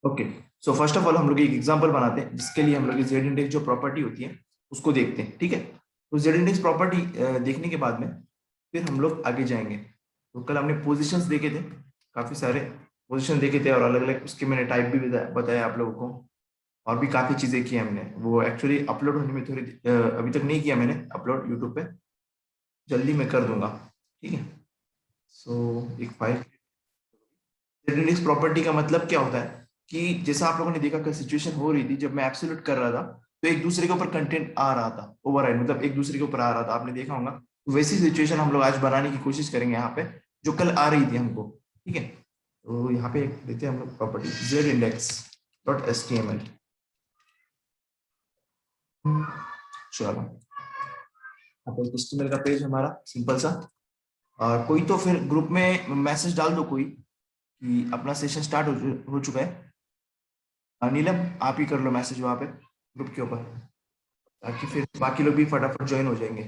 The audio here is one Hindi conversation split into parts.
Okay, so first of all हम लोग एक एग्जांपल बनाते हैं जिसके लिए हम लोग जेड इंडेक्स जो प्रॉपर्टी होती है उसको देखते हैं। ठीक है, तो जेड इंडेक्स प्रॉपर्टी देखने के बाद में फिर हम लोग आगे जाएंगे। तो कल हमने पोजीशंस देखे थे, काफी सारे पोजीशन देखे थे और अलग अलग उसके मैंने टाइप भी बताया आप लोगों को, और भी काफी चीजें की हमने। वो एक्चुअली अपलोड होने में थोड़ी अभी तक नहीं किया मैंने अपलोड यूट्यूब पे, जल्दी मैं कर दूंगा। ठीक है, सो एक फाइल जेड प्रॉपर्टी का मतलब क्या होता है कि जैसा आप लोगों ने देखा कि सिचुएशन हो रही थी जब मैं एब्सोल्यूट कर रहा था, तो एक दूसरे के ऊपर कंटेंट आ रहा था, ओवरराइड मतलब एक दूसरे के ऊपर आ रहा था, आपने देखा होगा। तो वैसी सिचुएशन हम लोग आज बनाने की कोशिश करेंगे यहाँ पे, जो कल आ रही थी हमको। ठीक है, तो यहाँ पे देते हैं हम लोग property Z index dot S T M L. चलो, यहाँ पे HTML का पेज हमारा सिंपल सा। कोई तो फिर ग्रुप में मैसेज डाल दो कोई कि अपना सेशन स्टार्ट हो चुका है। नीलम, आप ही कर लो मैसेज वहां पे ग्रुप के ऊपर, ताकि फिर बाकी लोग भी फटाफट ज्वाइन हो जाएंगे।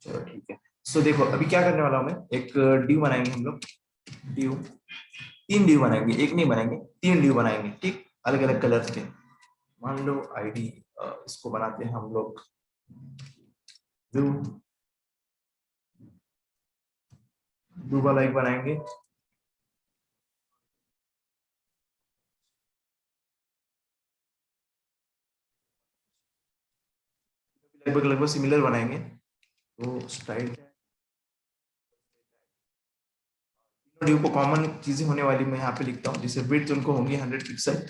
चलो ठीक है, सो देखो अभी क्या करने वाला हूं मैं, एक ड्यू बनाएंगे हम लोग। ड्यू, 3 ड्यू बनाएंगे, एक नहीं बनाएंगे, 3 ड्यू बनाएंगे। ठीक, अलग अलग कलर्स के। मान लो आईडी, इसको बनाते हैं हम लोग ड्यू, ड्यू वाला एक बनाएंगे। लगभग लगभग सिमिलर बनाएंगे। तो स्टाइल ड्यू को कॉमन चीजें होने वाली मैं यहाँ पे लिखता हूँ, जैसे विड्थ उनको होंगी 100 पिक्सल,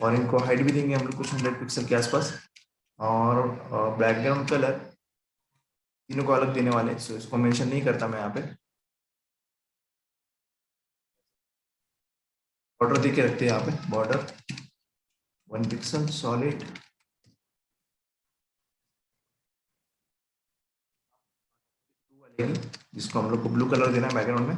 और इनको हाइट भी देंगे हम लोग कुछ 100 पिक्सल के आसपास। और बैकग्राउंड कलर तीनों को अलग देने वाले, सो इसको मेंशन नहीं करता मैं यहाँ पे। बॉर्डर दे के रखते हैं यहाँ पे, बॉर्डर 1 पिक्सल सॉलिड। जिसको हम लोग को ब्लू कलर देना है बैकग्राउंड में।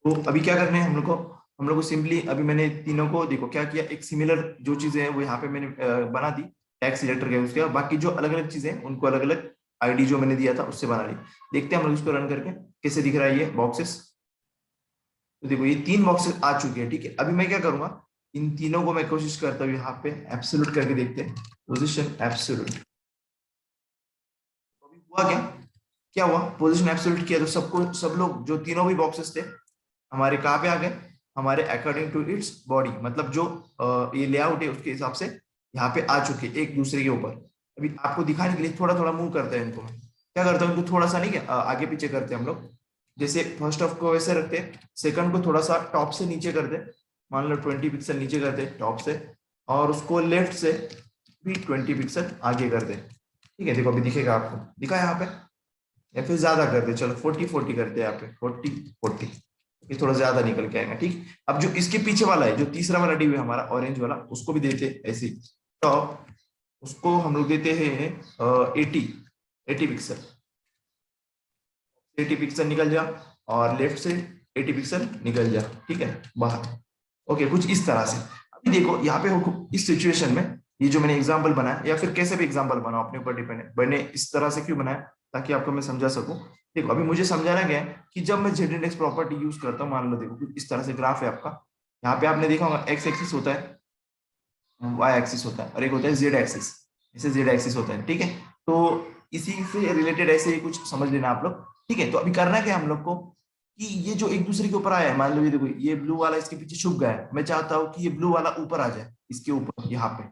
तो अभी क्या करना है हम लोग को, हम लोग को सिंपली अभी मैंने तीनों को देखो क्या किया, एक सिमिलर जो चीजें हैं वो यहाँ पे मैंने बना दी टैग सिलेक्टर के उसके, और बाकी जो अलग अलग चीजें हैं उनको अलग अलग आईडी जो मैंने दिया था उससे बना ली। देखते हैं हम लोग इसको रन करके कैसे दिख रहा है ये बॉक्सेस। तो देखो ये 3 बॉक्सेस आ चुके हैं। ठीक है, अभी मैं क्या करूंगा, इन तीनों को मैं कोशिश करता हूँ यहाँ पे एब्सोल्यूट करके देखते हैं, पोजिशन एब्सोल्यूट। अभी हुआ क्या, क्या हुआ, पोजीशन एब्सोल्यूट किया तो सबको, सब लोग जो तीनों भी बॉक्सेस थे हमारे कहाँ पे आ गए, हमारे अकॉर्डिंग टू इट्स बॉडी, मतलब जो ये लेआउट है उसके हिसाब से यहाँ पे आ चुके एक दूसरे के ऊपर। अभी आपको दिखाने के लिए थोड़ा थोड़ा मूव करते हैं इनको, क्या करता हूँ इनको थोड़ा सा नहीं, आगे पीछे करते हैं हम लोग। जैसे फर्स्ट ऑफ को वैसे रखते हैं, सेकंड को थोड़ा सा टॉप से नीचे कर दे, मान लो 20 पिक्सल नीचे कर दे टॉप से, और उसको लेफ्ट से भी 20 पिक्सल आगे कर दे। ठीक है, देखो अभी दिखेगा आपको, दिखा यहाँ पे, या फिर ज्यादा कर दे, चलो 40-40 करते हैं यहाँ पे, 40-40, ये थोड़ा ज्यादा निकल के आएगा। ठीक, अब जो इसके पीछे वाला है, जो तीसरा वाला डी है हमारा ऑरेंज वाला, उसको भी देते हैं ऐसे ही टॉप, उसको हम लोग देते हैं 80 पिक्सल, 80 पिक्सल निकल जा, और लेफ्ट से 80 पिक्सल निकल जा। ठीक है, बाहर। ओके, कुछ इस तरह से। अभी देखो यहाँ पे इस सिचुएशन में ये जो मैंने एग्जांपल बनाया, या फिर कैसे भी एग्जांपल बनाओ अपने ऊपर डिपेंड है, मैंने इस तरह से क्यों बनाया, ताकि आपको मैं समझा सकूं। देखो अभी मुझे समझाना गया है कि जब मैं जेड इंडेक्स प्रॉपर्टी यूज करता हूँ, मान लो देखो कुछ इस तरह से ग्राफ है आपका, यहाँ पे आपने देखा होगा एक्स एक्सिस होता है, वाई एक्सिस होता है, और एक होता है जेड एक्सिस, इसे जेड एक्सिस होता है। ठीक है, तो इसी से रिलेटेड ऐसे ही कुछ समझ लेना आप लोग। ठीक है, तो अभी करना क्या है हम लोग को, कि ये जो एक दूसरे के ऊपर आया है, मान लो ये देखो ये ब्लू वाला इसके पीछे छुप गया है, मैं चाहता हूँ कि ये ब्लू वाला ऊपर आ जाए इसके ऊपर, यहाँ पे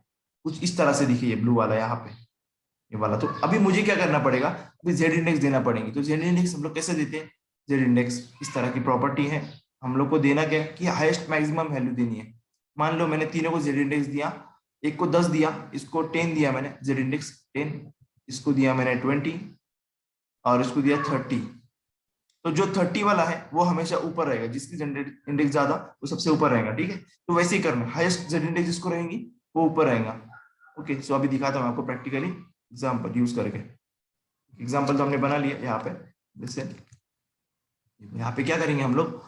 कुछ इस तरह से दिखे ये ब्लू वाला यहाँ पे, ये वाला। तो अभी मुझे क्या करना पड़ेगा, अभी जेड इंडेक्स देना पड़ेगी। तो जेड इंडेक्स हम लोग कैसे देते हैं, जेड इंडेक्स इस तरह की प्रॉपर्टी है, हम लोग को देना क्या है कि हाईएस्ट मैक्सिमम वैल्यू देनी है। मान लो मैंने तीनों को जेड इंडेक्स दिया, एक को 10 दिया, इसको 10 दिया मैंने जेड इंडेक्स 10, इसको दिया मैंने 20, और इसको दिया 30। तो जो 30 वाला है वो हमेशा ऊपर रहेगा, जिसकी जेड इंडेक्स ज्यादा वो सबसे ऊपर रहेगा। ठीक है, तो वैसे ही करना, हाईएस्ट जेड इंडेक्स जिसको रहेंगी वो ऊपर रहेगा। ओके, सो अभी दिखाता हूँ आपको प्रैक्टिकली एग्जाम्पल यूज करके। एग्जाम्पल तो हमने बना लिया यहाँ पे, जैसे यहाँ पे क्या करेंगे हम लोग,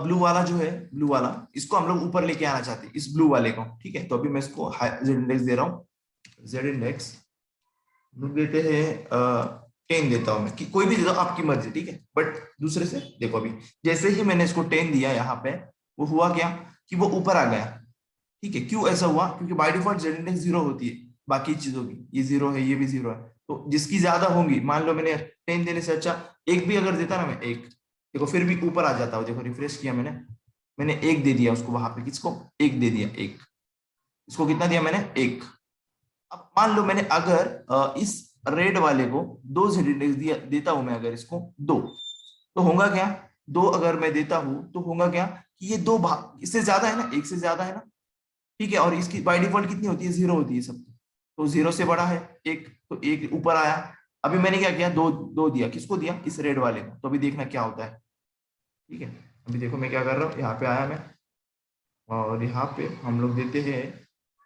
ब्लू वाला जो है, ब्लू वाला इसको हम लोग ऊपर लेके आना चाहते हैं, इस ब्लू वाले को। ठीक है, तो अभी मैं इसको जेड इंडेक्स दे रहा हूँ। जेड इंडेक्स देते हैं 10 देता हूं मैं, कि कोई भी दे दो आपकी मर्जी, ठीक है। बट दूसरे से देखो, अभी जैसे ही मैंने इसको 10 दिया यहाँ पे, वो हुआ क्या कि वो ऊपर आ गया। ठीक है, क्यों ऐसा हुआ? क्योंकि बाय डिफॉल्ट जेड इंडेक्स 0 होती है बाकी चीजों की, ये 0 है, ये भी 0 है। तो जिसकी ज्यादा होंगी, मान लो मैंने 10 देने से अच्छा एक भी अगर देता ना मैं, एक, देखो फिर भी ऊपर आ जाता हूँ। देखो रिफ्रेश किया मैंने एक दे दिया उसको वहां पे, किसको? एक दे दिया, एक। इसको कितना दिया मैंने? एक। अब मान लो मैंने अगर इस रेड वाले को दो जेड इंडेक्स दिया, देता हूं मैं अगर इसको दो, तो होगा क्या? दो अगर मैं देता हूं तो होगा क्या कि ये दो भाग इससे ज्यादा है ना, एक से ज्यादा है ना। ठीक है, और इसकी बाय डिफॉल्ट कितनी होती है? 0 होती है सब। तो 0 से बड़ा है एक, तो एक ऊपर आया। अभी मैंने क्या किया? दो दो दिया, किसको दिया? इस रेड वाले को। तो अभी देखना क्या होता है। ठीक है, अभी देखो मैं क्या कर रहा हूँ, यहाँ पे आया मैं, और यहाँ पे हम लोग देते हैं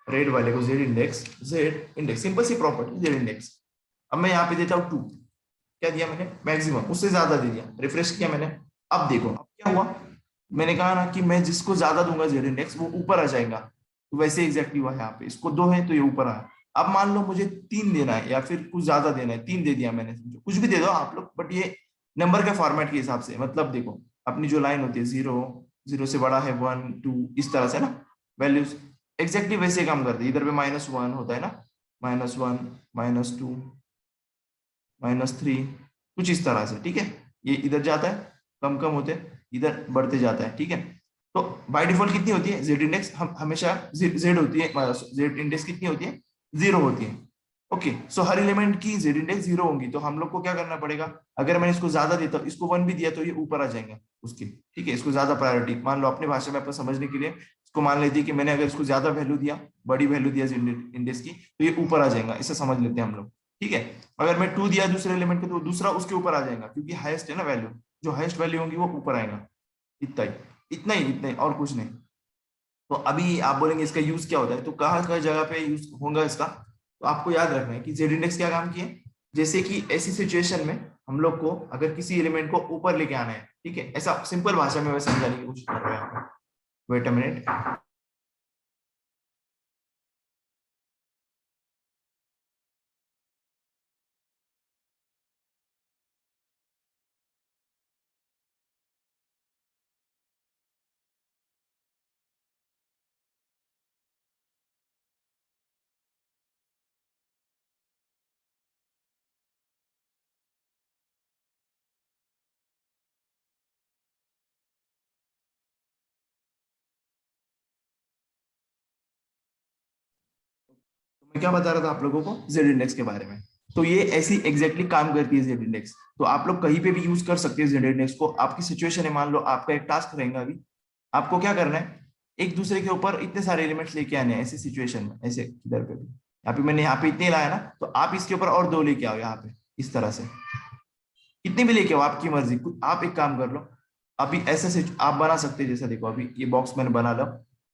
रेड वाले को Z index. Z index simple C property, Z index. अब मैं यहाँ पे देता हूँ 2। क्या दिया मैंने? मैक्सिमम, उससे ज्यादा दे दिया। रिफ्रेश किया मैंने, अब देखो अब क्या हुआ। मैंने कहा ना कि मैं जिसको ज्यादा दूंगा जेड इंडेक्स, वो ऊपर आ जाएगा। तो वैसे एग्जैक्टली हुआ है यहाँ पे, इसको 2 है तो ये ऊपर आया। अब मान लो मुझे 3 देना है या फिर कुछ ज्यादा देना है, 3 दे दिया मैंने, समझो कुछ भी दे दो आप लोग, बट ये नंबर के फॉर्मेट के हिसाब से, मतलब देखो अपनी जो लाइन होती है 0, 0 से बड़ा है 1, 2, इस तरह से ना वैल्यूज एग्जैक्टली वैसे काम करते हैं। इधर पे -1 होता है ना, -1, -2, -3, कुछ इस तरह से। ठीक है, ये इधर जाता है, कम कम होते इधर बढ़ते जाता है। ठीक है, तो बाय डिफॉल्ट कितनी होती है जेड इंडेक्स? हम हमेशा जेड होती है, जेड इंडेक्स कितनी होती है? 0 होती है। ओके, सो हर एलिमेंट की जेड इंडेक्स 0 होंगी, तो हम लोग को क्या करना पड़ेगा? अगर मैंने इसको ज्यादा देता हूँ, इसको 1 भी दिया, तो ये ऊपर आ जाएंगे उसके। ठीक है, इसको ज्यादा प्रायोरिटी मान लो, अपनी भाषा में आपको समझने के लिए इसको मान लेते हैं कि मैंने अगर इसको ज्यादा वैल्यू दिया, बड़ी वैल्यू दिया इंडेक्स की, तो ये ऊपर आ जाएगा, इसे समझ लेते हैं हम लोग। ठीक है, अगर मैं 2 दिया दूसरे एलिमेंट को, तो दूसरा उसके ऊपर आ जाएगा, क्योंकि हाईएस्ट है ना वैल्यू, जो हाईएस्ट वैल्यू होगी वो ऊपर आएगा। इतना ही, इतना ही, इतना ही, और कुछ नहीं। तो अभी आप बोलेंगे इसका यूज क्या होता है, तो कहाँ कहाँ जगह पे यूज होगा इसका? तो आपको याद रखना है कि जेड इंडेक्स क्या काम किए। जैसे कि ऐसी सिचुएशन में हम लोग को अगर किसी एलिमेंट को ऊपर लेके आना है, ठीक है, ऐसा सिंपल भाषा में मैं समझाने की कोशिश कर रहा हूँ। Wait a minute. तो मैं क्या बता रहा था आप लोगों को जेड इंडेक्स के बारे में। तो ये ऐसी एग्जैक्टली काम करती है जेड इंडेक्स। तो आप लोग कहीं पे भी यूज कर सकते हैं जेड इंडेक्स को। आपकी सिचुएशन है, मान लो आपका एक टास्क रहेगा अभी, आपको क्या करना है? एक दूसरे के ऊपर इतने सारे एलिमेंट्स लेके आने हैं ऐसी सिचुएशन में, ऐसे इधर पे भी, यहाँ पे मैंने यहाँ पे इतने लाया ना, तो आप इसके ऊपर और दो लेके आओ यहाँ पे, इस तरह से कितने भी लेके आओ, आपकी मर्जी। आप एक काम कर लो, अभी ऐसे से आप बना सकते हैं, जैसा देखो अभी ये बॉक्स मैंने बना लो,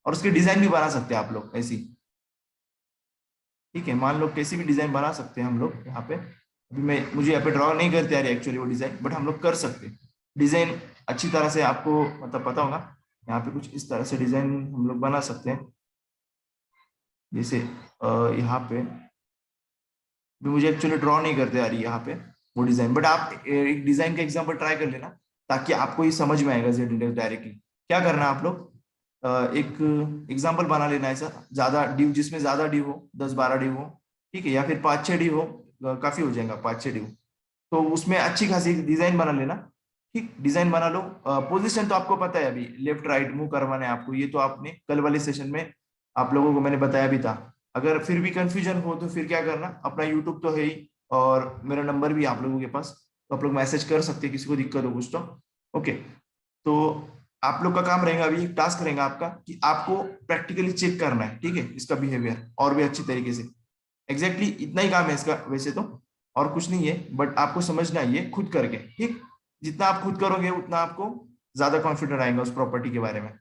और उसकी डिजाइन भी बना सकते हैं आप लोग ऐसी। ठीक है, मान लो कैसी भी डिजाइन बना सकते हैं हम लोग यहाँ पे। अभी मैं, मुझे यहाँ पे ड्रॉ नहीं करते आ रही एक्चुअली वो डिजाइन, बट हम लोग कर सकते हैं डिजाइन अच्छी तरह से, आपको मतलब पता होगा। यहाँ पे कुछ इस तरह से डिजाइन हम लोग बना सकते हैं, जैसे यहाँ पे भी मुझे एक्चुअली ड्रॉ नहीं करते आ रही यहाँ पे वो डिजाइन, बट आप एक डिजाइन का एग्जांपल ट्राई कर लेना, ताकि आपको ये समझ में आएगा जेड इंडेक्स डायरेक्टली। क्या करना है आप लोग, एक एग्जांपल बना लेना ऐसा, ज्यादा ड्यू, जिसमें ज्यादा ड्यू हो, 10-12 ड्यू हो। ठीक है, या फिर 5-6 ड्यू हो, काफी हो जाएगा 5-6 ड्यू। तो उसमें अच्छी खासी डिजाइन बना लेना। ठीक, डिजाइन बना लो। पोजीशन तो आपको पता है, अभी लेफ्ट राइट मूव करवाना है आपको, ये तो आपने कल वाले सेशन में आप लोगों को मैंने बताया भी था। अगर फिर भी कंफ्यूजन हो तो फिर क्या करना, अपना यूट्यूब तो है ही, और मेरा नंबर भी आप लोगों के पास, तो आप लोग मैसेज कर सकते हैं किसी को दिक्कत हो कुछ तो। ओके, तो आप लोग का काम रहेगा, अभी एक टास्क रहेगा आपका कि आपको प्रैक्टिकली चेक करना है, ठीक है, इसका बिहेवियर और भी अच्छी तरीके से। एग्जैक्टली इतना ही काम है इसका वैसे तो, और कुछ नहीं है, बट आपको समझना है ये खुद करके। ठीक, जितना आप खुद करोगे उतना आपको ज्यादा कॉन्फिडेंट आएगा उस प्रॉपर्टी के बारे में।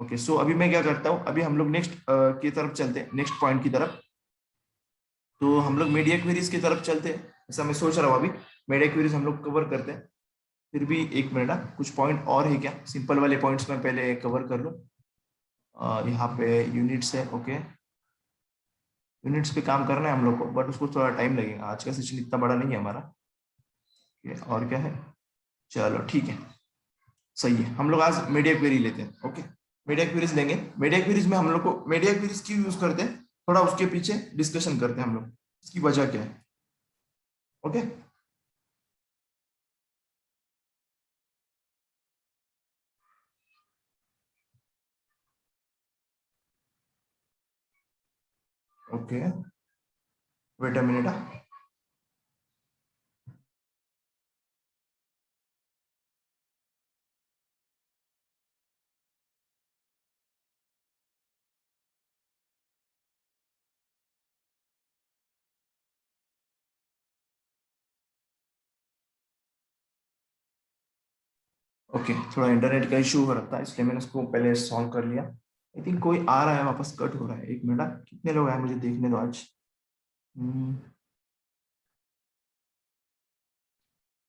ओके, सो अभी मैं क्या करता हूँ, अभी हम लोग नेक्स्ट की तरफ चलते हैं, नेक्स्ट पॉइंट की तरफ। तो हम लोग मीडिया क्वेरीज की तरफ चलते हैं, ऐसा मैं सोच रहा हूँ अभी। मीडिया क्वेरीज हम लोग कवर करते हैं। फिर भी एक मिनट, कुछ पॉइंट और है क्या, सिंपल वाले पॉइंट्स में पहले कवर कर लूँ। यहाँ पे यूनिट्स है, ओके, यूनिट्स पे काम करना है हम लोग को, बट उसको थोड़ा टाइम लगेगा, आज का सेशन इतना बड़ा नहीं है हमारा। और क्या है, चलो ठीक है, सही है। हम लोग आज मीडिया क्वेरी लेते हैं, ओके, मीडिया क्वेरीज लेंगे। मीडिया क्वेरीज में हम लोग को मीडिया क्वेरीज क्यों यूज करते हैं, थोड़ा उसके पीछे डिस्कशन करते हैं हम लोग, इसकी वजह क्या है, okay. Okay, wait a minute. Okay, थोड़ा इंटरनेट का इशू हो रहा था, इसलिए मैंने उसको पहले सॉल्व कर लिया। आई थिंक कोई आ रहा है वापस, कट हो रहा है, एक मिनट, कितने लोग आए मुझे देखने दो आज। हम्म,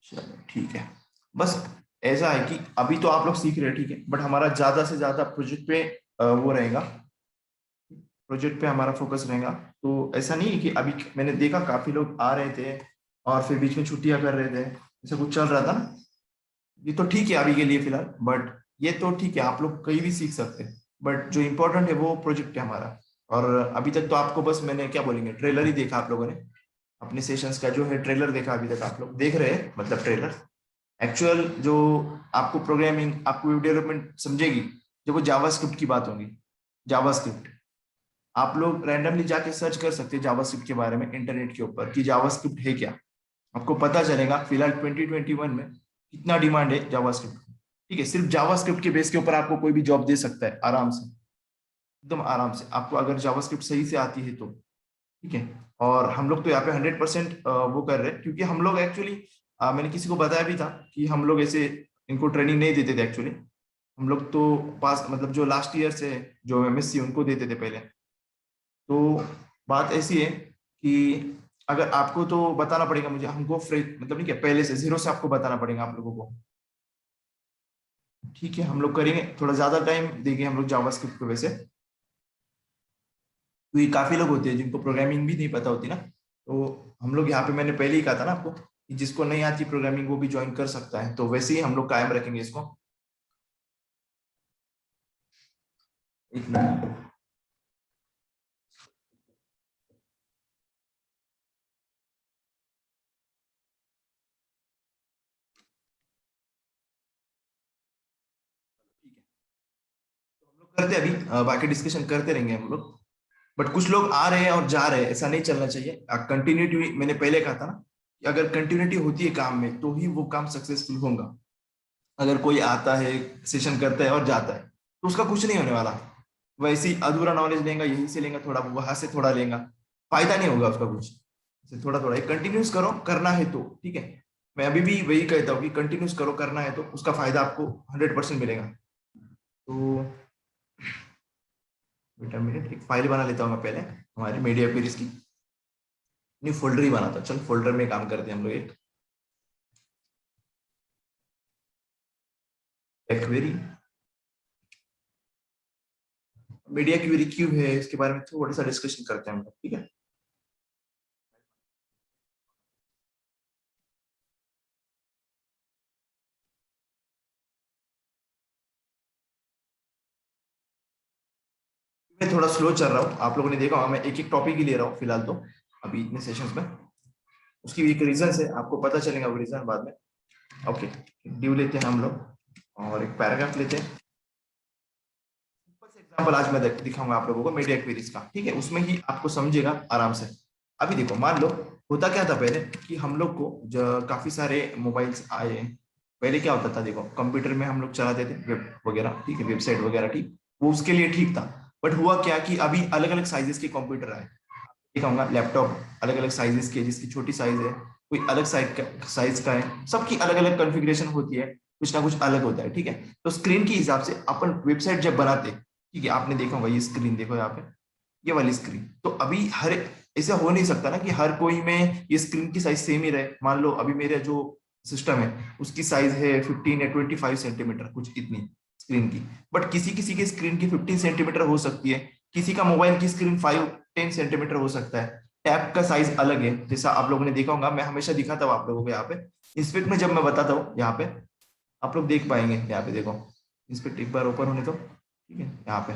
चलो ठीक है। बस ऐसा है कि अभी तो आप लोग सीख रहे हैं, ठीक है, बट हमारा ज्यादा से ज्यादा प्रोजेक्ट पे वो रहेगा, प्रोजेक्ट पे हमारा फोकस रहेगा। तो ऐसा नहीं है कि अभी मैंने देखा काफी लोग आ रहे थे और फिर बीच में छुट्टियां कर रहे थे, ऐसा कुछ चल रहा था ना। ये तो ठीक है अभी के लिए फिलहाल, बट ये तो ठीक है, आप लोग कहीं भी सीख सकते हैं, बट जो इम्पोर्टेंट है वो प्रोजेक्ट है हमारा। और अभी तक तो आपको बस मैंने क्या बोलेंगे, ट्रेलर ही देखा आप लोगों ने, अपने सेशंस का जो है ट्रेलर देखा, अभी तक आप लोग देख रहे हैं, मतलब ट्रेलर। एक्चुअल जो आपको प्रोग्रामिंग, आपको वेब डेवलपमेंट समझेगी जब वो जावास्क्रिप्ट की बात होगी। जावास्क्रिप्ट आप लोग रैंडमली जाके सर्च कर सकते हैं जावास्क्रिप्ट के बारे में इंटरनेट के ऊपर कि जावास्क्रिप्ट है क्या, आपको पता चलेगा फिलहाल 2021 में कितना डिमांड है जावास्क्रिप्ट। ठीक है, सिर्फ जावास्क्रिप्ट के बेस के ऊपर आपको कोई भी जॉब दे सकता है आराम से, एकदम आराम से, आपको अगर जावास्क्रिप्ट सही से आती है तो। ठीक है, और हम लोग तो यहाँ पे 100% वो कर रहे हैं, क्योंकि हम लोग एक्चुअली, मैंने किसी को बताया भी था कि हम लोग ऐसे इनको ट्रेनिंग नहीं देते थे एक्चुअली। हम लोग तो पास मतलब जो लास्ट ईयर से जो एमएससी उनको देते थे पहले। तो बात ऐसी है कि अगर आपको तो बताना पड़ेगा मुझे, हमको फ्रेश मतलब नहीं क्या, पहले से जीरो से आपको बताना पड़ेगा आप लोगों को। ठीक है, हम लोग करेंगे, थोड़ा ज्यादा टाइम देंगे हम लोग जावास्क्रिप्ट को वैसे, क्योंकि काफी लोग होते हैं जिनको प्रोग्रामिंग भी नहीं पता होती ना। तो हम लोग यहाँ पे, मैंने पहले ही कहा था ना आपको कि जिसको नहीं आती प्रोग्रामिंग वो भी ज्वाइन कर सकता है, तो वैसे ही हम लोग कायम रखेंगे इसको। इतना ठीक है, तो हम लोग करते हैं अभी, बाकी डिस्कशन करते रहेंगे हम लोग। बट कुछ लोग आ रहे हैं और जा रहे हैं, ऐसा नहीं चलना चाहिए। कंटिन्यूटी मैंने पहले कहा था ना कि अगर कंटिन्यूटी होती है काम में तो ही वो काम सक्सेसफुल होगा। अगर कोई आता है, सेशन करता है और जाता है, तो उसका कुछ नहीं होने वाला। वैसे ही अधूरा नॉलेज लेगा, यहीं से लेगा थोड़ा, वहां से थोड़ा लेगा, फायदा नहीं होगा उसका कुछ। थोड़ा थोड़ा कंटिन्यूस करो, करना है तो ठीक है। मैं अभी भी वही कहता हूँ कि कंटिन्यूस करो, करना है तो उसका फायदा आपको 100% मिलेगा। तो बेटा मिनट, एक फाइल बना लेता हूँ मैं पहले हमारी मीडिया क्वेरीज की। न्यू फोल्डर ही बनाता, चल फोल्डर में काम करते हैं हम लोग एक क्वेरी। मीडिया क्वेरी क्यों है इसके बारे में थोड़ा सा डिस्कशन करते हैं हम लोग, ठीक है। मैं थोड़ा स्लो चल रहा हूँ, आप लोगों ने देखा होगा, मैं एक एक टॉपिक ही ले रहा हूँ फिलहाल तो, अभी इतने सेशंस में। उसकी एक रीजन है, आपको पता चलेगा वो रीजन बाद में। ओके, ड्यू लेते हैं हम लोग और एक पैराग्राफ लेते हैं। सिंपल से एग्जांपल आज मैं दिखाऊंगा आप लोगों को मीडिया क्वेरीज का, ठीक है, उसमें ही आपको समझेगा आराम से। अभी देखो, मान लो होता क्या था पहले कि हम लोग को काफी सारे मोबाइल्स आए। पहले क्या होता था, देखो कंप्यूटर में हम लोग चलाते थे वेब वगैरह, ठीक है, वेबसाइट वगैरह, ठीक, वो उसके लिए ठीक था। बट हुआ क्या कि अभी अलग अलग साइजेस के कंप्यूटर आए, दिखाऊंगा लैपटॉप अलग अलग साइजेस के, जिसकी छोटी साइज है, कोई अलग साइज का है, सबकी अलग अलग कॉन्फ़िगरेशन होती है, कुछ ना कुछ अलग होता है, ठीक है। तो स्क्रीन के हिसाब से अपन वेबसाइट जब बनाते, ठीक है, आपने देखा होगा, ये स्क्रीन देखो यहाँ पे, ये वाली स्क्रीन, तो अभी हर ऐसा हो नहीं सकता ना कि हर कोई में ये स्क्रीन की साइज सेम ही रहे। मान लो अभी मेरे जो सिस्टम है उसकी साइज है 15 या 25 सेंटीमीटर कुछ इतनी स्क्रीन की। बट किसी किसी की स्क्रीन की 15 सेंटीमीटर हो सकती है, किसी का मोबाइल की स्क्रीन 5-10 सेंटीमीटर हो सकता है। टैब का साइज अलग है, जैसा आप लोगों ने देखा होगा, मैं हमेशा दिखाता हूँ आप लोगों को यहाँ पे इंस्पेक्ट में, जब मैं बताता हूँ यहाँ पे आप लोग देख पाएंगे। यहाँ पे देखो इंस्पेक्ट एक बार ओपन होने दो, ठीक है। यहाँ पे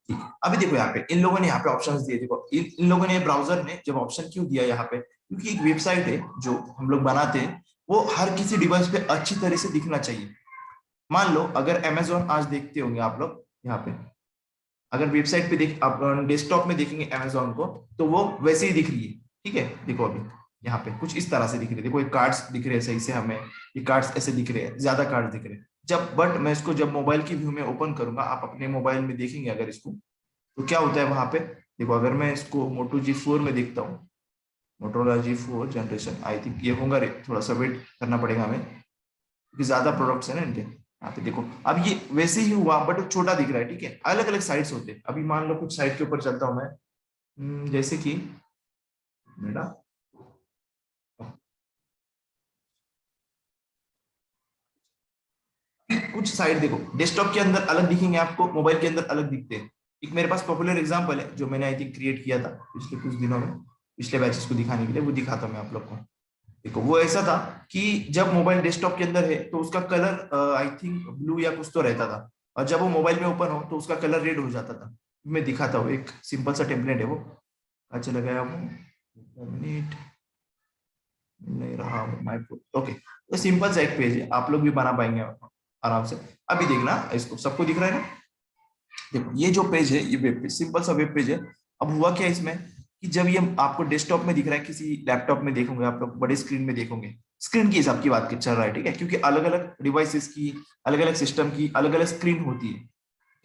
ठीक है। अभी देखो यहाँ पे इन लोगों ने यहाँ पे ऑप्शंस दिए। देखो इन लोगों ने ब्राउजर ने जब ऑप्शन क्यों दिया यहाँ पे, क्योंकि एक वेबसाइट है जो हम लोग बनाते हैं वो हर किसी डिवाइस पे अच्छी तरह से दिखना चाहिए। मान लो अगर अमेजोन आज देखते होंगे आप लोग यहाँ पे, अगर वेबसाइट पे देख आप डेस्कटॉप में देखेंगे अमेजोन को तो वो वैसे ही दिख रही है, ठीक है। देखो अभी यहाँ पे कुछ इस तरह से दिख रही है। देखो ये कार्ड्स दिख रहे हैं सही से, हमें ये कार्ड्स ऐसे दिख रहे हैं, ज्यादा कार्ड्स दिख रहे हैं। जब बट मैं इसको जब मोबाइल की व्यू में ओपन करूंगा, आप अपने मोबाइल में देखेंगे अगर इसको, तो क्या होता है वहां पे। देखो अगर मैं इसको मोटो G4 में देखता हूँ, Motorola G4 generation, I think ये होगा रे, थोड़ा सा वेट करना पड़ेगा हमें क्योंकि ज्यादा प्रोडक्ट्स है ना इनके। यहाँ पे देखो अब ये वैसे ही हुआ बट छोटा दिख रहा है, ठीक है। अलग अलग साइट्स होते हैं। अभी मान लो कुछ साइट के ऊपर चलता हूँ मैं, जैसे कि मेरा कुछ साइट देखो डेस्कटॉप के अंदर अलग दिखेंगे आपको, मोबाइल के अंदर अलग दिखते हैं। एक मेरे पास पॉपुलर एग्जांपल है जो मैंने आई थिंक क्रिएट किया था पिछले कुछ दिनों में, पिछले बैचेस को दिखाने के लिए, वो दिखाता हूँ मैं आप लोग को। देखो वो ऐसा था कि जब मोबाइल डेस्कटॉप के अंदर है तो उसका कलर आई थिंक ब्लू या कुछ तो रहता था, और जब वो मोबाइल में ओपन हो तो उसका कलर रेड हो जाता था। मैं दिखाता हूँ, एक सिंपल सा टेम्पलेट है वो। अच्छा लगाया वो मिनट नहीं रहा माय ओके। तो सिंपल सा एक पेज है, आप लोग भी बना पाएंगे आराम से। अभी देखना इसको, सबको दिख रहा है ना। देखो ये जो पेज है ये वेब पेज, सिंपल सा वेब पेज है। अब हुआ क्या इसमें कि जब ये आपको डेस्कटॉप में दिख रहा है, किसी लैपटॉप में देखोगे आप लोग, बड़े स्क्रीन में देखोगे, स्क्रीन की हिसाब की बात चल रहा है, ठीक है। क्योंकि अलग अलग डिवाइसेस की, अलग अलग सिस्टम की अलग अलग स्क्रीन होती है।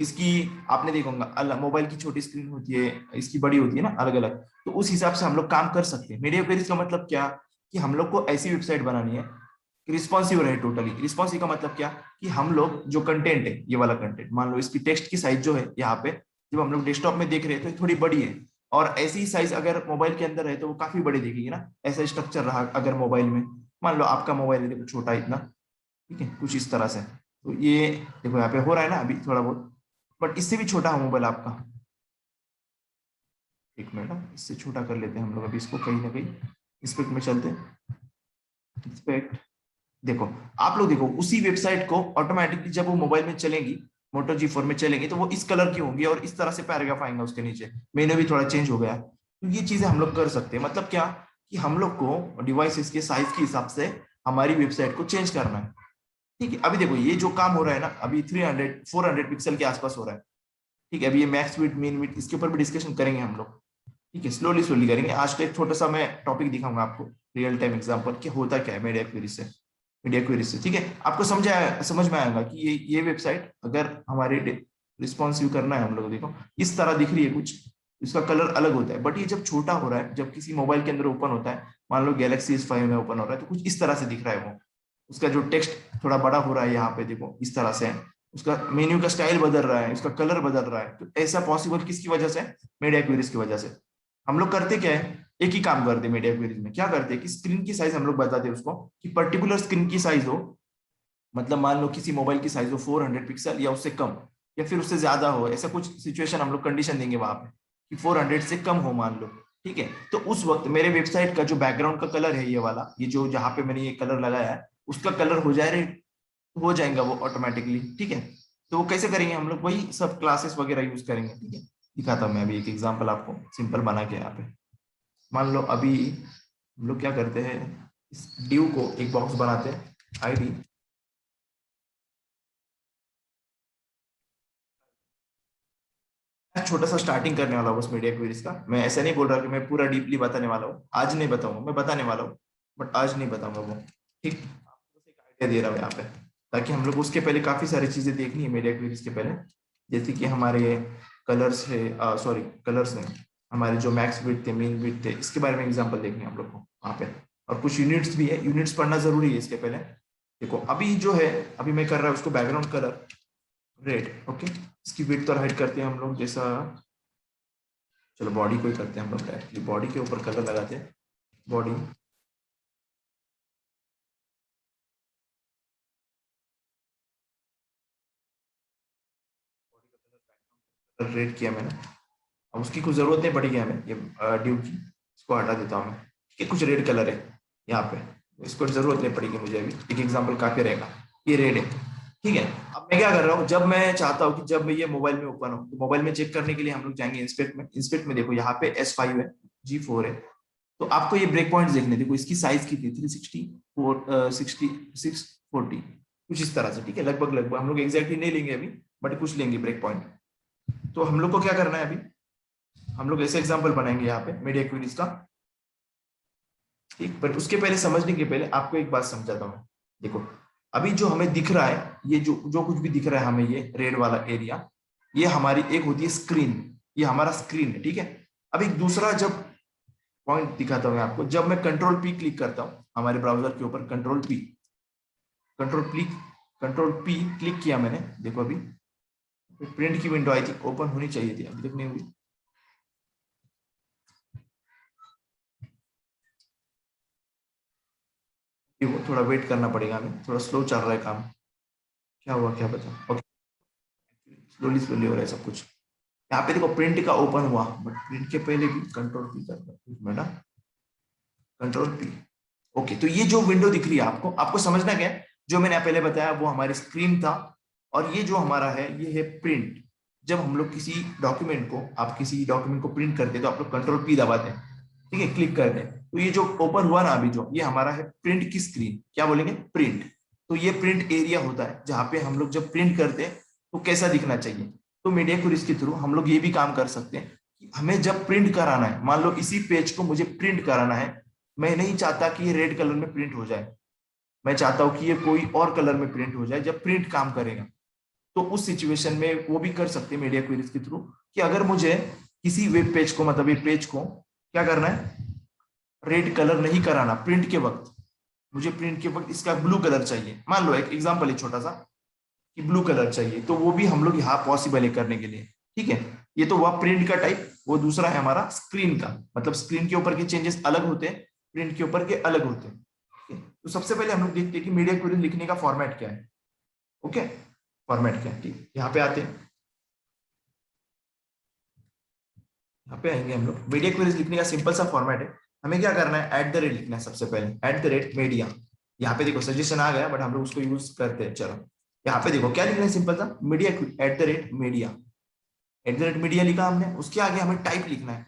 इसकी आपने देखा होगा अलग, मोबाइल की छोटी स्क्रीन होती है, इसकी बड़ी होती है ना, अलग अलग। तो उस हिसाब से हम लोग काम कर सकते हैं। मीडिया क्वेरीज का मतलब क्या, कि हम लोग को ऐसी वेबसाइट बनानी है रिस्पॉन्सिव रहे टोटली। रिस्पॉन्सिव का मतलब क्या, कि हम लोग जो कंटेंट है, ये वाला कंटेंट मान लो इसकी टेक्स्ट की साइज जो है यहाँ पे, जब हम लोग डेस्कटॉप में देख रहे हैं तो थोड़ी बड़ी है, और ऐसी ही साइज अगर मोबाइल के अंदर है तो वो काफी बड़ी दिखेगी ना। ऐसा स्ट्रक्चर रहा अगर मोबाइल में, मान लो आपका मोबाइल है देखो छोटा इतना, ठीक है, कुछ इस तरह से। तो ये देखो यहाँ पे हो रहा है ना अभी थोड़ा बहुत, बट इससे भी छोटा है मोबाइल आपका। एक मिनट, इससे छोटा कर लेते हैं हम लोग अभी इसको, कहीं ना कहीं इंस्पेक्ट में चलते हैं। इंस्पेक्ट, देखो आप लोग देखो उसी वेबसाइट को ऑटोमेटिकली जब वो मोबाइल में चलेंगी, मोटो G4 में चलेंगी, तो वो इस कलर की होंगी और इस तरह से पैराग्राफ आएंगे उसके नीचे। मेन्यू भी थोड़ा चेंज हो गया। तो ये चीजें हम लोग कर सकते हैं। मतलब क्या, कि हम लोग को डिवाइसेस के साइज के हिसाब से हमारी वेबसाइट को चेंज करना है, ठीक है। अभी देखो ये जो काम हो रहा है ना, अभी 300-400 पिक्सल के आसपास हो रहा है, ठीक है। अभी ये मैक्स विड्थ मीन विड्थ इसके ऊपर भी डिस्कशन करेंगे हम लोग, ठीक है। स्लोली स्लोली करेंगे। आज तो एक छोटा सा मैं टॉपिक दिखाऊंगा आपको, रियल टाइम एग्जांपल कि होता क्या है मीडिया क्वेरी से, मीडिया क्वेरी से, ठीक है। आपको समझ में आएगा कि ये वेबसाइट अगर हमारे रिस्पॉन्सिव करना है हम लोग, देखो इस तरह दिख रही है कुछ, इसका कलर अलग होता है। बट ये जब छोटा हो रहा है, जब किसी मोबाइल के अंदर ओपन होता है, मान लो गैलेक्सी S5 में ओपन हो रहा है, तो कुछ इस तरह से दिख रहा है वो। उसका जो टेक्स्ट थोड़ा बड़ा हो रहा है यहाँ पे, देखो इस तरह से। उसका मेन्यू का स्टाइल बदल रहा है, उसका कलर बदल रहा है। तो ऐसा पॉसिबल किसकी वजह से, मीडिया क्वेरीज की वजह से। हम लोग करते क्या है, एक ही काम करते हैं मीडिया क्वेरीज में, क्या करते हैं कि स्क्रीन की साइज हम लोग बताते हैं उसको, कि पर्टिकुलर स्क्रीन की साइज हो। मतलब मान लो किसी मोबाइल की साइज हो 400 पिक्सल या उससे कम, या फिर उससे ज्यादा हो, ऐसा कुछ सिचुएशन हम लोग कंडीशन देंगे वहां पे कि 400 से कम हो मान लो, ठीक है। तो उस वक्त मेरे वेबसाइट का जो बैकग्राउंड का कलर है ये वाला, ये जो जहां पे मैंने ये कलर लगाया है, उसका कलर हो जाएगा वो ऑटोमेटिकली, ठीक है। तो वो कैसे करेंगे हम लोग, वही सब क्लासेस वगैरह यूज करेंगे, ठीक है। दिखाता हूँ मैं अभी एक एग्जांपल आपको सिंपल बना के। यहाँ पे मान लो अभी हम लोग क्या करते हैं, इस ड्यू को एक बॉक्स बनाते हैं, आईडी, छोटा सा स्टार्टिंग करने वाला हूँ बस मीडिया क्वेरीज का। मैं ऐसा नहीं बोल रहा कि मैं पूरा डीपली बताने वाला हूँ, आज नहीं बताऊंगा, मैं बताने वाला हूँ बट आज नहीं बताऊंगा वो, ठीक। आपको बस एक आइडिया दे रहा हूँ यहाँ पे, ताकि हम लोग उसके पहले काफी सारी चीजें देखनी है मीडिया क्वेरीज के पहले। जैसे कि हमारे कलर्स है, सॉरी कलर्स नहीं, हमारे जो मैक्स विड्थ थे, मीन विड्थ थे, इसके बारे में एग्जाम्पल देखनी है हम लोग को वहाँ पे। और कुछ यूनिट्स भी है, यूनिट्स पढ़ना जरूरी है इसके पहले। देखो अभी जो है, अभी मैं कर रहा हूँ उसको बैकग्राउंड कलर रेड, ओके। इसकी विड्थ और हाइट करते हैं हम लोग, जैसा चलो बॉडी को ही करते हैं हम लोग डायरेक्टली, बॉडी के ऊपर कलर लगाते हैं। बॉडी रेड किया मैंने, अब उसकी कुछ जरूरत नहीं पड़ेगी हमें, ये ड्यू की इसको हटा देता हूँ मैं। ये कुछ रेड कलर है यहाँ पे, इसको जरूरत नहीं पड़ेगी मुझे, अभी एक एग्जांपल काफी रहेगा। ये रेड है, ठीक है। अब मैं क्या कर रहा हूँ, जब मैं चाहता हूँ कि जब ये मोबाइल में ओपन हो, तो मोबाइल में चेक करने के लिए हम लोग जाएंगे इंस्पेक्ट में। इंस्पेक्ट में देखो यहाँ पे S5 है, G4 है, तो आपको ये ब्रेक पॉइंट देखने, देखो इसकी साइज कितनी, 360 640 कुछ इस तरह से, ठीक है। लगभग लगभग हम लोग एग्जैक्टली नहीं लेंगे अभी, बट कुछ लेंगे ब्रेक पॉइंट। तो हम लोग को क्या करना है अभी, हम लोग ऐसे एग्जांपल बनाएंगे यहाँ पे मीडिया क्वेरीज का, ठीक। बट उसके पहले, समझने के पहले आपको एक बात समझाता हूँ मैं। देखो अभी जो हमें दिख रहा है, ये जो जो कुछ भी दिख रहा है हमें, ये रेड वाला एरिया, ये हमारी एक होती है स्क्रीन, ये हमारा स्क्रीन है, ठीक है। अब एक दूसरा जब पॉइंट दिखाता हूँ मैं आपको, जब मैं कंट्रोल पी क्लिक करता हूँ हमारे ब्राउजर के ऊपर, कंट्रोल पी क्लिक किया मैंने, देखो अभी प्रिंट की विंडो आई थी, ओपन होनी चाहिए थी, अभी तक नहीं हुई। वो थोड़ा वेट करना पड़ेगा हमें, थोड़ा स्लो चल रहा है काम। क्या हुआ, क्या बचा, ओके। स्लोली स्लोली हो रहा है सब कुछ। यहाँ पे देखो प्रिंट का ओपन हुआ, बट प्रिंट के पहले भी कंट्रोल पी करना, कंट्रोल पी। ओके, तो ये जो विंडो दिख रही है आपको, आपको समझना क्या है, जो मैंने पहले बताया वो हमारी स्क्रीन था, और ये जो हमारा है ये है प्रिंट। जब हम लोग किसी डॉक्यूमेंट को, आप किसी डॉक्यूमेंट को प्रिंट करते हैं तो आप लोग कंट्रोल पी दबाते हैं, ठीक है, क्लिक करते हैं। तो ये जो ओपन हुआ ना अभी, जो ये हमारा है प्रिंट की स्क्रीन, क्या बोलेंगे, प्रिंट। तो ये प्रिंट एरिया होता है जहां पे हम लोग जब प्रिंट करते हैं तो कैसा दिखना चाहिए। तो मीडिया क्वेरीज के थ्रू हम लोग ये भी काम कर सकते हैं कि हमें जब प्रिंट कराना है, मान लो इसी पेज को मुझे प्रिंट कराना है, मैं नहीं चाहता कि ये रेड कलर में प्रिंट हो जाए, मैं चाहता हूं कि ये कोई और कलर में प्रिंट हो जाए जब प्रिंट काम करेगा। तो उस सिचुएशन में वो भी कर सकते हैं मीडिया क्वेरीज के थ्रू, कि अगर मुझे किसी वेब पेज को, मतलब ये पेज को क्या करना है, रेड कलर नहीं कराना प्रिंट के वक्त, मुझे प्रिंट के वक्त इसका ब्लू कलर चाहिए, मान लो एक एग्जांपल है छोटा सा, कि ब्लू कलर चाहिए, तो वो भी हम लोग यहाँ पॉसिबल है करने के लिए, ठीक है। ये तो हुआ प्रिंट का टाइप। वो दूसरा है हमारा स्क्रीन का, मतलब स्क्रीन के ऊपर के चेंजेस अलग होते हैं, प्रिंट के ऊपर के अलग होते हैं, ठीक है? तो सबसे पहले हम लोग देखते हैं कि मीडिया क्वेरी लिखने का फॉर्मेट क्या है। ओके, फॉर्मेट क्या है, ठीक, यहाँ पे आते हैं, यहाँ पे आएंगे हम लोग। मीडिया क्वेरीज लिखने का सिंपल सा फॉर्मेट है, हमें क्या करना है, एट द रेट लिखना है सबसे पहले, एट द रेट मीडिया। यहाँ पे देखो सजेशन आ गया, बट हम लोग उसको यूज करते हैं, चलो यहाँ पे देखो क्या लिखना है, सिंपल सा media, at the rate media, at the rate media लिखा हमने। उसके आगे हमें टाइप लिखना है,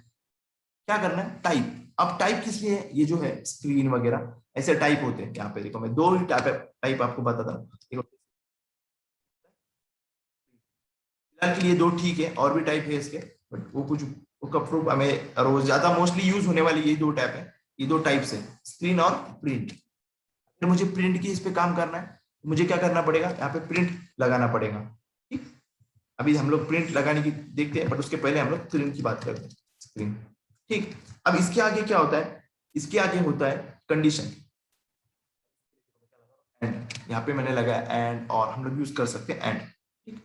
क्या करना है, टाइप। अब टाइप किस लिए है, ये जो है स्क्रीन वगैरह ऐसे टाइप होते हैं। यहाँ पे देखो मैं दो ही टाइप आपको बताता हूँ, देखो फिलहाल के लिए दो ठीक है, और भी टाइप है इसके, बट वो कुछ उसका प्रूफ हमें रोज ज्यादा मोस्टली यूज होने वाली यही दो टाइप है, ये दो टाइप्स है, स्क्रीन और प्रिंट। अगर मुझे प्रिंट की इस पे काम करना है, मुझे क्या करना पड़ेगा, यहाँ पे प्रिंट लगाना पड़ेगा, ठीक। अभी हम लोग प्रिंट लगाने की देखते हैं, बट उसके पहले हम लोग स्क्रीन की बात करते हैं, स्क्रीन, ठीक। अब इसके आगे क्या होता है, इसके आगे होता है कंडीशन, एंड यहाँ पे मैंने लगाया एंड, और हम लोग यूज कर सकते हैं एंड, ठीक।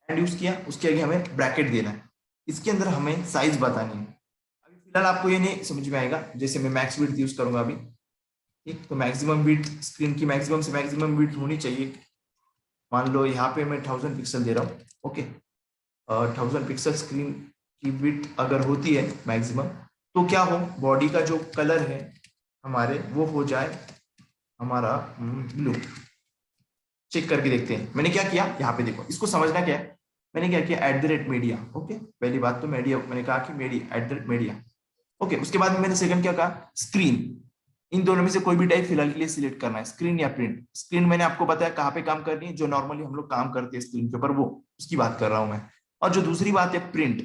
एंड यूज किया, उसके आगे हमें ब्रैकेट देना है, इसके अंदर हमें साइज बतानी है। अभी फिलहाल आपको ये नहीं समझ में आएगा, जैसे मैं मैक्स विड्थ यूज करूंगा अभी, ठीक। तो मैक्सिमम विड्थ, स्क्रीन की मैक्सिमम से मैक्सिमम विड्थ होनी चाहिए, मान लो यहाँ पे मैं 1000 पिक्सल दे रहा हूँ, ओके। 1000 पिक्सल स्क्रीन की विड्थ अगर होती है मैक्सिमम, तो क्या हो, बॉडी का जो कलर है हमारे वो हो जाए हमारा ब्लू। चेक करके देखते हैं, मैंने क्या किया यहाँ पे देखो, इसको समझना क्या है, मैंने क्या किया, at the rate media, okay. पहली बात तो मीडिया, मैंने कहा कि media, at the rate media, okay. उसके बाद में मैंने सेकंड क्या कहा, स्क्रीन। इन दोनों में से कोई भी टाइप फिलहाल के लिए सिलेक्ट करना है, स्क्रीन या प्रिंट। स्क्रीन मैंने आपको बताया कहाँ पे काम करनी है, जो नॉर्मली हम लोग काम करते हैं स्क्रीन के ऊपर, वो उसकी बात कर रहा हूं मैं। और जो दूसरी बात है प्रिंट,